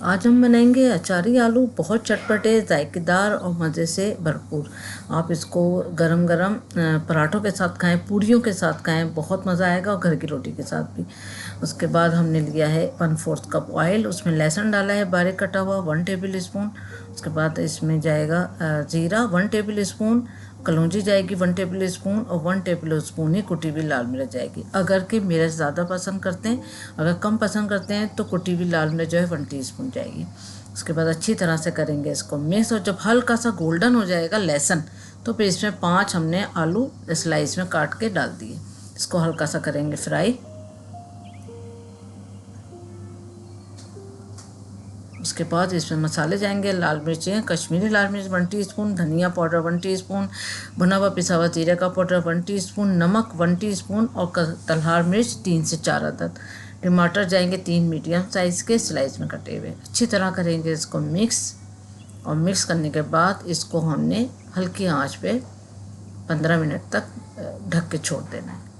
आज हम बनाएंगे अचारी आलू, बहुत चटपटे, जायकेदार और मज़े से भरपूर। आप इसको गरम गरम पराठों के साथ खाएं, पूड़ियों के साथ खाएं, बहुत मज़ा आएगा, और घर की रोटी के साथ भी। उसके बाद हमने लिया है 1/4 कप ऑयल, उसमें लहसुन डाला है बारीक कटा हुआ 1 टेबल स्पून। उसके बाद इसमें जाएगा जीरा 1 टेबल स्पून, कलौंजी जाएगी 1 टेबल स्पून, और 1 टेबल स्पून ही कुटी हुई लाल मिर्च जाएगी। अगर कि मिर्च ज़्यादा पसंद करते हैं, अगर कम पसंद करते हैं तो कुटी हुई लाल मिर्च जो है 1 टीस्पून जाएगी। उसके बाद अच्छी तरह से करेंगे इसको मिक्स, और जब हल्का सा गोल्डन हो जाएगा लहसुन, तो फिर इसमें 5 हमने आलू स्लाइस में काट के डाल दिए। इसको हल्का सा करेंगे फ्राई। उसके बाद इसमें मसाले जाएंगे, लाल मिर्चें, कश्मीरी लाल मिर्च 1 टीस्पून, धनिया पाउडर 1 टीस्पून, भुना हुआ पिसा हुआ जीरे का पाउडर 1 टीस्पून, नमक 1 टीस्पून, और तलहार मिर्च 3 से 4 अदद। टमाटर जाएंगे 3 मीडियम साइज़ के स्लाइस में कटे हुए। अच्छी तरह करेंगे इसको मिक्स, और मिक्स करने के बाद इसको हमने हल्की आंच पे 15 मिनट तक ढक के छोड़ देना है।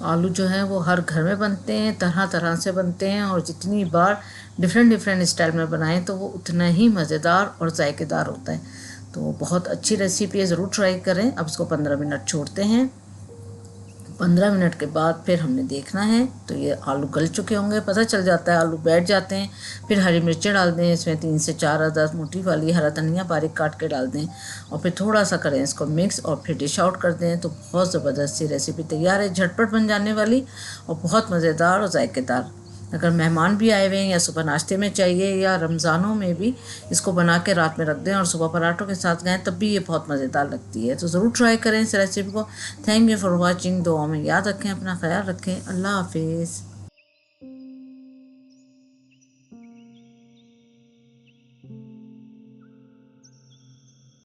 आलू जो है वो हर घर में बनते हैं, तरह तरह से बनते हैं, और जितनी बार डिफरेंट स्टाइल में बनाएं तो वो उतना ही मज़ेदार और जायकेदार होता है। तो बहुत अच्छी रेसिपी है, ज़रूर ट्राई करें। अब इसको 15 मिनट छोड़ते हैं। 15 मिनट के बाद फिर हमने देखना है, तो ये आलू गल चुके होंगे, पता चल जाता है, आलू बैठ जाते हैं। फिर हरी मिर्चें डाल दें, इसमें 3 से 4 अदद मोटी वाली, हरा धनिया बारीक काट के डाल दें, और फिर थोड़ा सा करें इसको मिक्स, और फिर डिश आउट कर दें। तो बहुत ज़बरदस्त सी रेसिपी तैयार है, झटपट बन जाने वाली और बहुत मज़ेदार और जायकेदार। अगर मेहमान भी आए हुए हैं, या सुबह नाश्ते में चाहिए, या रमज़ानों में भी इसको बना के रात में रख दें और सुबह पराठों के साथ खाएं, तब भी ये बहुत मज़ेदार लगती है। तो ज़रूर ट्राई करें इस रेसिपी को। Thank you for watching. दुआ में याद रखें, अपना ख्याल रखें। अल्लाह हाफिज़।